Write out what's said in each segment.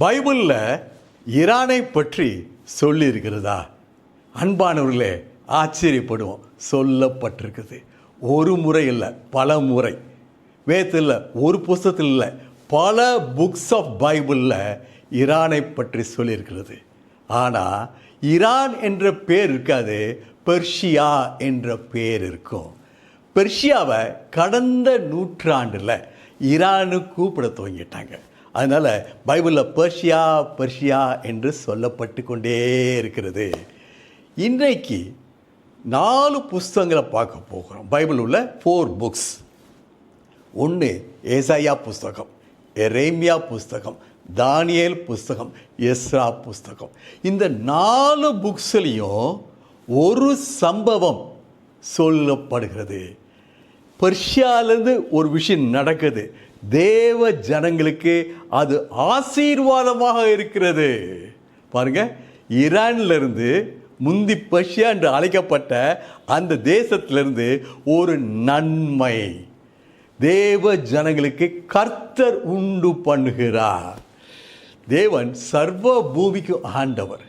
பைபிளில் ஈரானை பற்றி சொல்லி இருக்கிறதா? அன்பானவர்களே, ஆச்சரியப்படுவோம். சொல்லப்பட்டிருக்குது. ஒரு முறை இல்லை, பல முறை. வேதத்தில் ஒரு புஸ்தகத்தில் இல்லை, பல புக்ஸ் ஆஃப் பைபிளில் ஈரானை பற்றி சொல்லியிருக்கிறது. ஆனால் ஈரான் என்ற பேர் இருக்காது, பெர்ஷியா என்ற பேர் இருக்கும். பெர்ஷியாவை கடந்த நூற்றாண்டில் ஈரானுக்கு கூப்பிட துவங்கிட்டாங்க. அதனால் பைபிளில் பெர்ஷியா பெர்ஷியா என்று சொல்லப்பட்டு கொண்டே இருக்கிறது. இன்றைக்கு 4 புஸ்தகங்களை பார்க்க போகிறோம். பைபிள் உள்ள 4 புக்ஸ். ஒன்று ஏசாயா புஸ்தகம், எரேமியா புஸ்தகம், தானியேல் புஸ்தகம், எஸ்ரா புஸ்தகம். இந்த 4 புக்ஸ்லையும் ஒரு சம்பவம் சொல்லப்படுகிறது. பெர்ஷியாவிலேருந்து ஒரு விஷயம் நடக்குது. தேவ ஜனங்களுக்கு அது ஆசீர்வாதமாக இருக்கிறது. பாருங்க, ஈரான்லேருந்து முந்தி பெர்ஷியா என்று அழைக்கப்பட்ட அந்த தேசத்திலிருந்து ஒரு நன்மை தேவ ஜனங்களுக்கு கர்த்தர் உண்டு பண்ணுகிறார். தேவன் சர்வ பூமிக்கு ஆண்டவர்.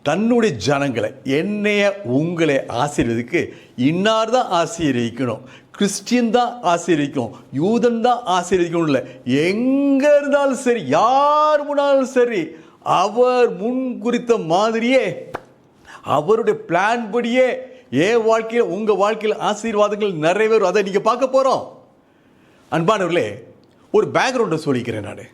தன்னுடைய ஜனங்களை, என்னைய உங்களை ஆசீர்வதிக்கு இன்னார் தான் ஆசீர்வதிக்கணும், கிறிஸ்டியன் தான் ஆசீர்வதிக்கணும், யூதன் தான் ஆசீர்வதிக்கணும் இல்லை. எங்கே இருந்தாலும் சரி, யார் முன்னாலும் சரி, அவர் முன் குறித்த மாதிரியே, அவருடைய பிளான் படியே என் வாழ்க்கையில் உங்கள் வாழ்க்கையில் ஆசீர்வாதங்கள் நிறைவேறும். அதை நீங்கள் பார்க்க போகிறோம். அன்பானவர்களே, ஒரு பேக்ரவுண்டை சொல்லிக்கிறேன் நான்.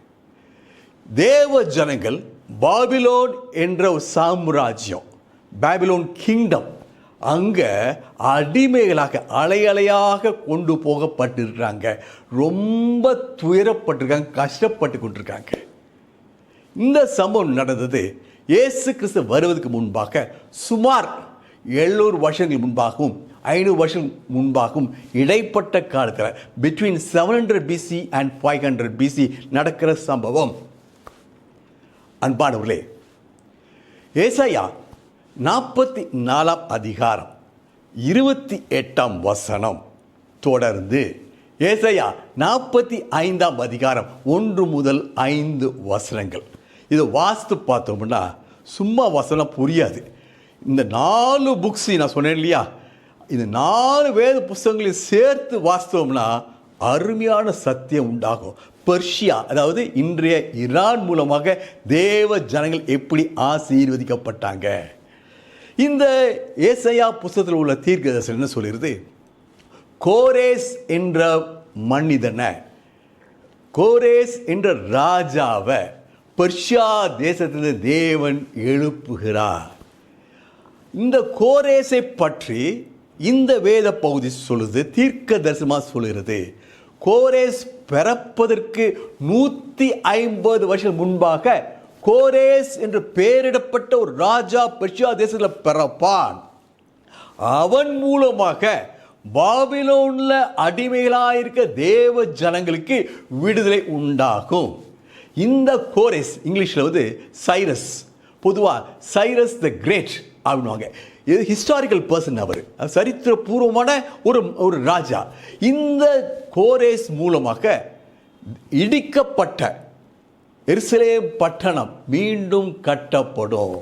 தேவ ஜனங்கள் பாபிலோன் என்ற ஒரு சாம்ராஜ்யம், பாபிலோன் கிங்டம், அங்கே அடிமைகளாக அலையலையாக கொண்டு போகப்பட்டிருக்கிறாங்க. ரொம்ப துயரப்பட்டிருக்காங்க, கஷ்டப்பட்டு கொண்டிருக்காங்க. இந்த சம்பவம் நடந்தது இயேசு கிறிஸ்து வருவதற்கு முன்பாக சுமார் 700 வருஷங்கள் முன்பாகவும் 500 வருஷம் முன்பாகவும் இடைப்பட்ட காலத்தில் பிட்வீன் 700 BC அண்ட் 500 BC நடக்கிற சம்பவம். அன்பானவர்களே, ஏசாயா 44 அதிகாரம் 28 வசனம் தொடர்ந்து ஏசாயா 45 அதிகாரம் 1 முதல் 5 வசனங்கள். இதை வாசித்து பார்த்தோம்னா சும்மா வசனம் புரியாது. இந்த 4 புக்ஸ் நான் சொன்னேன் இல்லையா, இந்த 4 வேத புஸ்தகங்களையும் சேர்த்து வாசித்தோம்னா அருமையான சத்தியம் உண்டாகும். பெர்ஷியா, அதாவது இன்றைய ஈரான் மூலமாக தேவ ஜனங்கள் எப்படி ஆசீர்வதிக்கப்பட்டாங்க. இந்த ஏசாயா புஸ்தகத்தில் உள்ள தீர்க்கதரிசனம் என்ன சொல்கிறது? கோரேஸ் என்ற மனிதனை, கோரேஸ் என்ற ராஜாவை பெர்ஷியா தேசத்தில் தேவன் எழுப்புகிறார். இந்த கோரேஸை பற்றி இந்த வேத பகுதி சொல்லுது, தீர்க்க தரிசனமாக சொல்கிறது. கோரேஸ் பிறப்பதற்கு 150 வருஷம் முன்பாக கோரேஸ் என்று பெயரிடப்பட்ட ஒரு ராஜா பெர்ஷியா தேசத்தில் பிறப்பான். அவன் மூலமாக பாபிலோன்ல அடிமைகளாயிருக்க தேவ ஜனங்களுக்கு விடுதலை உண்டாகும். இந்த கோரேஸ் இங்கிலீஷில் வந்து சைரஸ், பொதுவாக சைரஸ் த கிரேட் அப்படின்வாங்க. இது ஹிஸ்டாரிக்கல் பர்சன், அவர் சரித்திரபூர்வமான ஒரு ராஜா. இந்த கோரேஸ் மூலமாக இடிக்கப்பட்ட எருசலேம் பட்டணம் மீண்டும் கட்டப்படும்.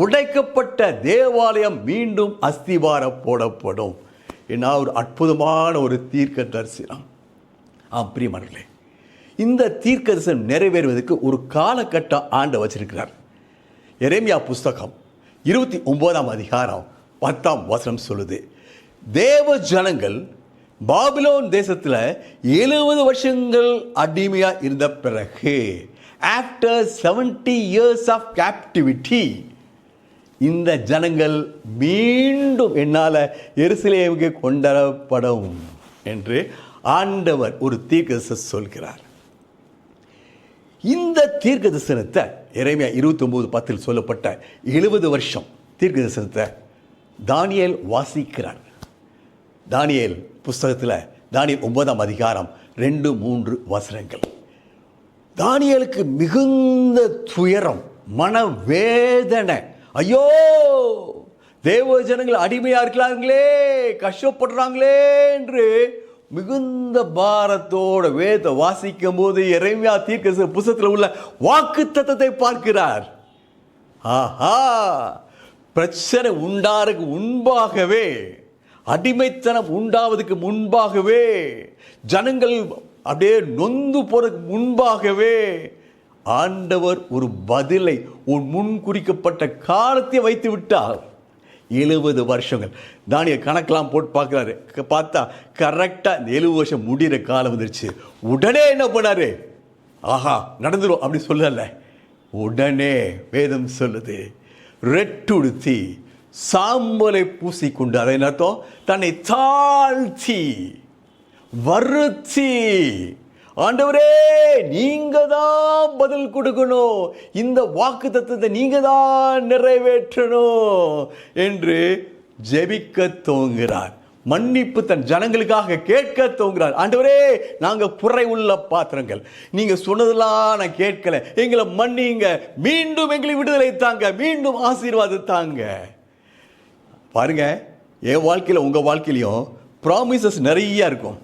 உடைக்கப்பட்ட தேவாலயம் மீண்டும் அஸ்திவாரம் போடப்படும். என்ன ஒரு அற்புதமான ஒரு தீர்க்க தரிசனம். பிரியமானவர்களே, இந்த தீர்க்க தரிசனம் நிறைவேறுவதற்கு ஒரு காலகட்டம் ஆண்டவர் வச்சிருக்கிறார். எரேமியா புஸ்தகம் 29 அதிகாரம் 10 வசனம் சொல்லுது, தேவ ஜனங்கள் பாபிலோன் தேசத்தில் 70 வருஷங்கள் அடிமையா இருந்த பிறகு, ஆஃப்டர் 70 years ஆஃப் கேப்டிவிட்டி, இந்த ஜனங்கள் மீண்டும் என்னால் எருசலேமுக்கு கொண்டுவரப்படும் என்று ஆண்டவர் ஒரு தீர்க்கதரிசனம் சொல்கிறார். இந்த தீர்க்க தரிசனத்தை எரேமியா 29:10 சொல்லப்பட்ட 70 வருஷம் தீர்க்க தரிசனத்தை தானியேல் வாசிக்கிறார். தானியேல் புஸ்தகத்தில் தானியேல் 9 அதிகாரம் 2-3 வசனங்கள். தானியேலுக்கு மிகுந்த துயரம், மனவேதனை. ஐயோ, தேவ ஜனங்கள் அடிமையா இருக்கிறாங்களே, கஷ்டப்படுறாங்களே என்று மிகுந்த பாரத்தோட வேதத்தை வாசிக்கும் போது எரேமியா தீர்க்கதரிசி புத்தகத்தில் உள்ள வாக்குத்தத்தத்தை பார்க்கிறார். ஆஹா, பிரச்சனை உண்டாருக்கு முன்பாகவே, அடிமைத்தனம் உண்டாவதுக்கு முன்பாகவே, ஜனங்கள் அப்படியே நொந்து போறதுக்கு முன்பாகவே ஆண்டவர் ஒரு பதிலை ஒரு முன் குறிக்கப்பட்ட காலத்தை வைத்து விட்டார். 70 வருஷங்கள். தானியேல் கணக்கெல்லாம் போட்டு பார்க்குறாரு. பார்த்தா கரெக்டாக இந்த 70 வருஷம் முடிகிற காலம் வந்துருச்சு. உடனே என்ன பண்ணாரு? ஆஹா நடந்துடும் அப்படி சொல்லலை. உடனே வேதம் சொல்லுது, ரெட்டுடுத்தி சாம்பலை பூசிக்கொண்டு, அதை அர்த்தம் தன்னை தாழ்த்தி வருத்தி, ஆண்டவரே நீங்க தான் பதில் கொடுக்கணும், இந்த வாக்குத்தத்தத்தை நீங்க தான் நிறைவேற்றணும் என்று ஜெபிக்க துவங்குகிறார். மன்னிப்பு தன் ஜனங்களுக்காக கேட்க துவங்குகிறார். ஆண்டவரே நாங்க குறை உள்ள பாத்திரங்கள், நீங்க சொன்னதெல்லாம் நான் கேட்கல, எங்களை மன்னிங்க, மீண்டும் எங்களை விடுதலை தாங்க, மீண்டும் ஆசீர்வாதம் தாங்க. பாருங்க, என் வாழ்க்கையில உங்க வாழ்க்கையிலையும் ப்ராமிசஸ் நிறைய இருக்கும்.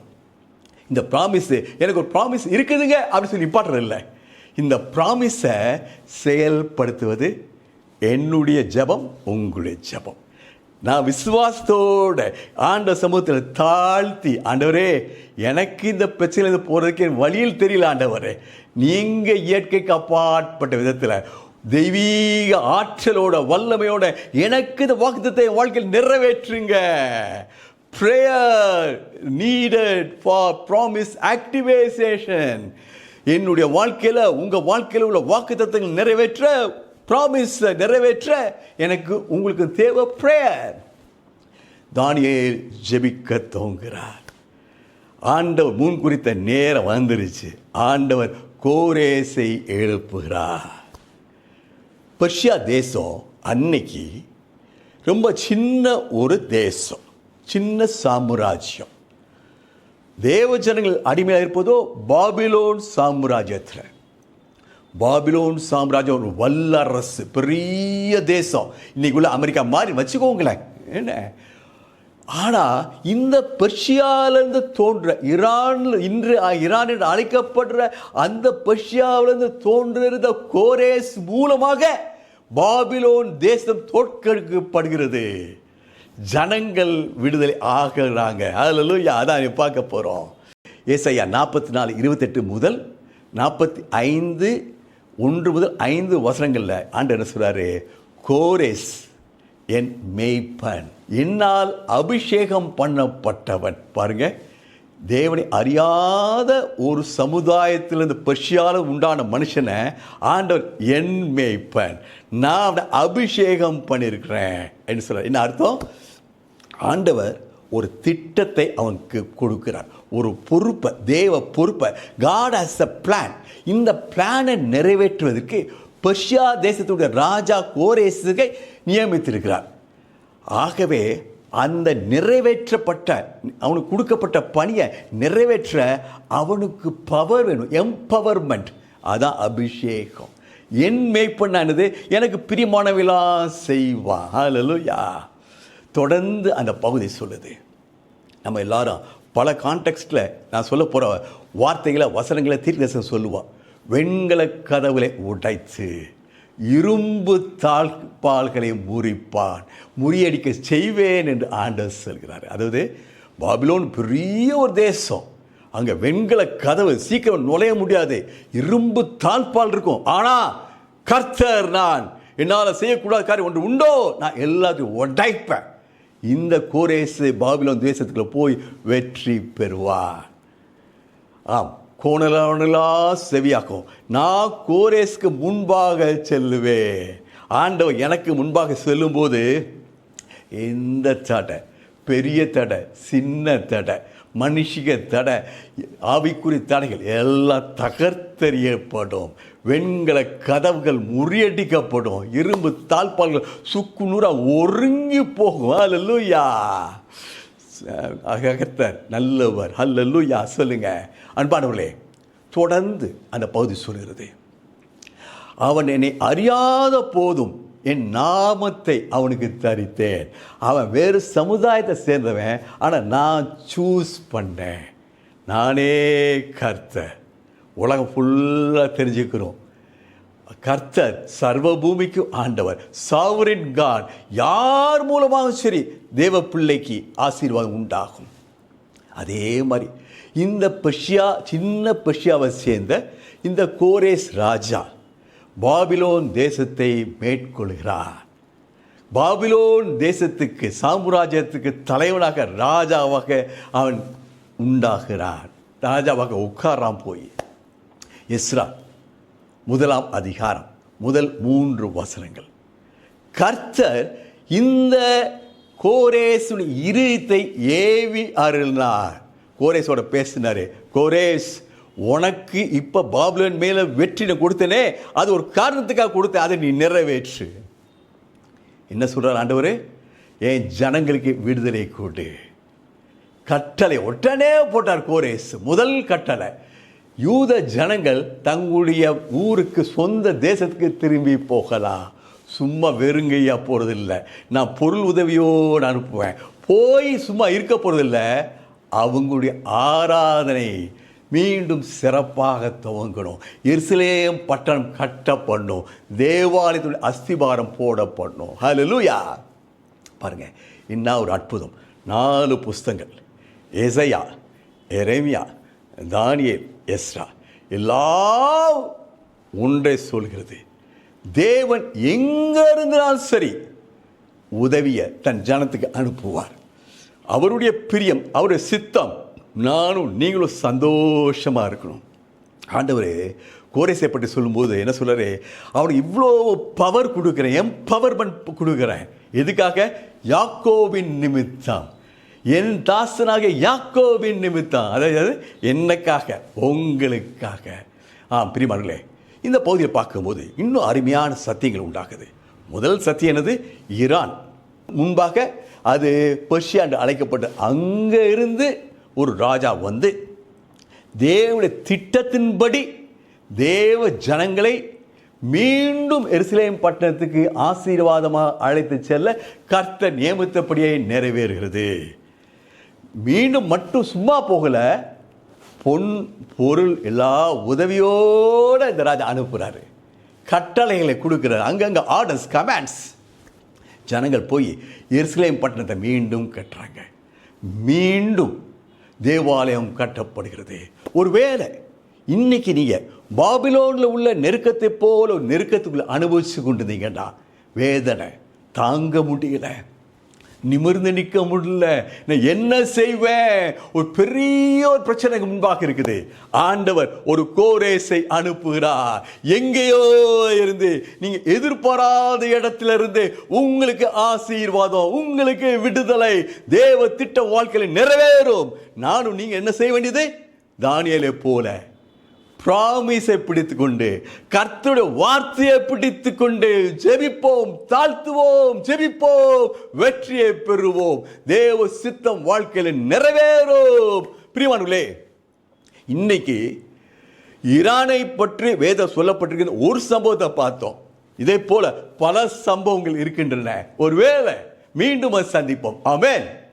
இந்த ப்ராமிஸ், எனக்கு ஒரு ப்ராமிஸ் இருக்குதுங்க அப்படின்னு சொல்லி நிப்பாட்டுறது இல்லை. இந்த ப்ராமிஸை செயல்படுத்துவது என்னுடைய ஜெபம், உங்களுடைய ஜெபம். நான் விசுவாசத்தோட ஆண்டவர் சமூகத்தில் தாழ்த்தி, ஆண்டவரே எனக்கு இந்த பிரச்சனை போகிறதுக்கு என் வழியில் தெரியல, ஆண்டவரே நீங்கள் இயற்கைக்கு அப்பாற்பட்ட விதத்தில் தெய்வீக ஆற்றலோட வல்லமையோட எனக்கு இந்த வாக்குத்தத்தை வாழ்க்கையில் நிறைவேற்றுங்க. Prayer needed for promise activation. என்னுடைய வாழ்க்கையில் உங்கள் வாழ்க்கையில் உள்ள வாக்குத்தத்தங்கள் நிறைவேற்ற, ப்ராமிஸ் நிறைவேற்ற எனக்கு உங்களுக்கு தேவை பிரேயர். தானியேல் ஜெபிக்க துவங்குகிறார். ஆண்டவர் முன் குறித்த நேரம் வந்துருச்சு. ஆண்டவர் கோரேசை எழுப்புகிறார். பெர்ஷியா தேசம் அன்னைக்கு ரொம்ப சின்ன ஒரு தேசம், சின்ன சாம்ராஜ்யம். தேவ ஜனங்கள் அடிமையாக இருப்பதோ பாபிலோன் சாம்ராஜ்யத்தில். பாபிலோன் சாம்ராஜ்யம் ஒரு வல்லரசு, பெரிய தேசம். இன்னைக்கு உள்ள அமெரிக்கா மாதிரி வச்சுக்கோங்களேன். என்ன ஆனால் இந்த பெர்ஷியாவிலிருந்து தோன்ற இன்று ஈரான் என்று அழைக்கப்படுற அந்த பெர்ஷியாவிலிருந்து தோன்றுகிற கோரேஸ் மூலமாக பாபிலோன் தேசம் தோற்கடிக்கப்படுகிறது. ஜனங்கள் விடுதலை ஆகிறாங்க. ஹல்லேலூயா. அதான் பார்க்க போகிறோம். ஏசாயா 44:28 முதல் 45:1 முதல் 5 வசனங்களில் ஆண்டவர் என்ன சொல்றாரு? கோரேஸ் என் மேய்ப்பன், என்னால் அபிஷேகம் பண்ணப்பட்டவன். பாருங்க, தேவனை அறியாத ஒரு சமுதாயத்திலிருந்து பெர்ஷியாவில் உண்டான மனுஷனை ஆண்டவர் என் மேய்ப்பன், நான் அவனை அபிஷேகம் பண்ணியிருக்கிறேன் என்று சொல்றார். என்ன அர்த்தம்? ஆண்டவர் ஒரு திட்டத்தை அவனுக்கு கொடுக்கிறார், ஒரு பொறுப்பை, தேவ பொறுப்பை. God has a plan. இந்த பிளானை நிறைவேற்றுவதற்கு பெர்ஷியா தேசத்துடைய ராஜா கோரேசுகை நியமித்திருக்கிறார். ஆகவே அந்த நிறைவேற்றப்பட்ட, அவனுக்கு கொடுக்கப்பட்ட பணியை நிறைவேற்ற அவனுக்கு பவர் வேணும், எம்பவர்மெண்ட். அதான் அபிஷேகம். என் மேய்ப்பனானது எனக்கு பிரியமானவெல்லாம் செய்வான். ஹல்லேலூயா. தொடர்ந்து அந்த பகுதி சொல்லுது. நம்ம எல்லாரும் பல கான்டெக்ஸ்டில் நான் சொல்ல போகிற வார்த்தைகளை, வசனங்களை தீர்க்கதரிசனம் சொல்லுவான். வெண்கல கதவுகளை உடைத்து இரும்பு தாழ்பால்களை முறிப்பான், முறியடிக்க செய்வேன் என்று ஆண்டவர் சொல்கிறார். அதாவது பாபிலோன் பெரிய ஒரு தேசம், அங்கே வெண்கல கதவு சீக்கிரம் நுழைய முடியாது, இரும்பு தாழ்பால் இருக்கும். ஆனால் கர்த்தர், நான் என்னால் செய்யக்கூடாத காரியம் ஒன்று உண்டோ, நான் எல்லாத்தையும் உடைப்பேன். இந்த கோரேசு பாபிலோன் தேசத்துக்குள்ள போய் வெற்றி பெறுவார். ஆம், கோணலா செவியாக்கும். நான் கோரேஸ்க்கு முன்பாக செல்லுவேன். ஆண்டவர் எனக்கு முன்பாக செல்லும்போது இந்த தடை, பெரிய தடை, சின்ன தடை, மனுஷிக தடை, ஆவிக்குறி தடைகள் எல்லாம் தகர்த்தெறியப்படும். வெண்கல கதவுகள் முறியடிக்கப்படும். இரும்பு தாழ்பால்கள் சுக்குநூறா ஒருங்கி போகும். ஹல்லேலூயா. கர்த்தர் நல்லவர். ஹல்லேலூயா. சொல்லுங்க அன்பானவர்களே. தொடர்ந்து அந்த பகுதி சொல்கிறது, அவன் என்னை அறியாத போதும் என் நாமத்தை அவனுக்கு தரித்தேன். அவன் வேறு சமுதாயத்தை சேர்ந்தவன், ஆனால் நான் சூஸ் பண்ணேன். நானே கர்த்தர். உலகம் ஃபுல்லாக தெரிஞ்சுக்கிறோம், கர்த்தர் சர்வ பூமிக்கு ஆண்டவர், சாவரின் காட். யார் மூலமாக சரி தேவ பிள்ளைக்கு ஆசீர்வாதம் உண்டாகும். அதே மாதிரி இந்த சின்ன பெர்ஷியாவை சேர்ந்த இந்த கோரேஸ் ராஜா பாபிலோன் தேசத்தை மேற்கொள்கிறார். பாபிலோன் தேசத்துக்கு சாம்ராஜ்யத்துக்கு தலைவனாக ராஜாவாக அவன் உண்டாகிறான். ராஜாவாக உட்காராம். போய் எஸ்ரா 1 அதிகாரம் முதல் 3 வசனங்கள். கர்த்தர் இந்த கோரேசுடைய இருதயத்தை ஏவி அருளினார். கோரேஸோட பேசினாரு, கோரேஸ், உனக்கு இப்ப பாபிலோன் மேல வெற்றி கொடுத்தனே, அது ஒரு காரணத்துக்காக கொடுத்த, அதை நீ நிறைவேற்று. என்ன சொல்றார் ஆண்டவரே? என் ஜனங்களுக்கு விடுதலை கொடு. கட்டளை உடனே போட்டார் கோரேஸ். முதல் கட்டளை, யூத ஜனங்கள் தங்களுடைய ஊருக்கு சொந்த தேசத்துக்கு திரும்பி போகலாம். சும்மா வெறுங்கையா போறதில்லை, நான் பொருள் உதவியோடு அனுப்புவேன். போய் சும்மா இருக்க போறதில்லை, அவங்களுடைய ஆராதனை மீண்டும் சிறப்பாக துவங்கணும். எருசலேம் பட்டணம் கட்டப்படணும், தேவாலயத்துடைய அஸ்திபாரம் போடப்படணும். ஹல்லேலூயா. பாருங்க, இன்னும் ஒரு அற்புதம். 4 புஸ்தகங்கள், எசையா, எரேமியா, தானியேல், எஸ்ரா, எல்லாம் ஒன்றை சொல்கிறது. தேவன் எங்க இருந்தாலும் சரி உதவிய தன் ஜனத்துக்கு அனுப்புவார். அவருடைய பிரியம், அவருடைய சித்தம் நானும் நீங்களும் சந்தோஷமா இருக்கணும். ஆண்டவரே கோரேசை பற்றி சொல்லும்போது என்ன சொல்றாரு? அவனுக்கு இவ்வளோ பவர் கொடுக்குறேன், எம்பவர்மெண்ட் கொடுக்குறேன். எதுக்காக? யாக்கோபின் நிமித்தம், என் தாசனாக யாக்கோபின் நிமித்தம். அதாவது என்னக்காக? உங்களுக்காக. பிரியமானவர்களே, இந்த பகுதியை பார்க்கும்போது இன்னும் அருமையான சத்தியங்கள் உண்டாகுது. முதல் சத்தியம் என்னது? ஈரான். முன்பாக அது பெர்ஷியா என்று அழைக்கப்பட்ட அங்கே இருந்து ஒரு ராஜா வந்து தேவனுடைய திட்டத்தின்படி தேவ ஜனங்களை மீண்டும் எருசலேம் பட்டணத்துக்கு ஆசீர்வாதமாக அழைத்து செல்ல கர்த்தர் நியமித்தபடியே நிறைவேறுகிறது. மீண்டும் மட்டும் சும்மா போகல, பொன் பொருள் எல்லா உதவியோட இந்த ராஜா அனுப்புகிறாரு. கட்டளைகளை கொடுக்கிறார். அங்கங்க ஆர்டர்ஸ், கமாண்ட்ஸ். ஜனங்கள் போய் எருசலேம் பட்டணத்தை மீண்டும் கட்டுறாங்க. மீண்டும் தேவாலயம் கட்டப்படுகிறது. ஒருவேளை இன்னைக்கு நீங்க பாபிலோன்ல உள்ள நெருக்கத்தை போல ஒரு நெருக்கத்துக்குள்ள அனுபவிச்சு கொண்டிருந்தீங்கன்னா, வேதனை தாங்க முடியல, நிமிர்ந்து நிற்க முடியல, நான் என்ன செய்வேன், ஒரு பெரிய ஒரு பிரச்சனை முன்பாக இருக்குது. ஆண்டவர் ஒரு கோரேசை அனுப்புகிறார். எங்கேயோ இருந்து, நீங்க எதிர்பாராத இடத்துல இருந்து உங்களுக்கு ஆசீர்வாதம், உங்களுக்கு விடுதலை, தேவ திட்ட வாழ்க்கையில நிறைவேறும். நானும் நீங்க என்ன செய்ய வேண்டியது? தானியேலை போல பிராமிஸை பிடித்துக்கொண்டு, கர்த்தருடைய வார்த்தையை பிடித்துக்கொண்டு ஜெபிப்போம், தாழ்த்துவோம், ஜெபிப்போம், வெற்றியை பெறுவோம். தேவ சித்தம் வாழ்க்கையில நிறைவேறும். பிரியமானவர்களே, இன்னைக்கு ஈரானை பற்றி வேதம் சொல்லப்பட்டிருக்கிற ஒரு சம்பவத்தை பார்த்தோம். இதே போல பல சம்பவங்கள் இருக்கின்றன. ஒருவேளை மீண்டும் சந்திப்போம். ஆமென்.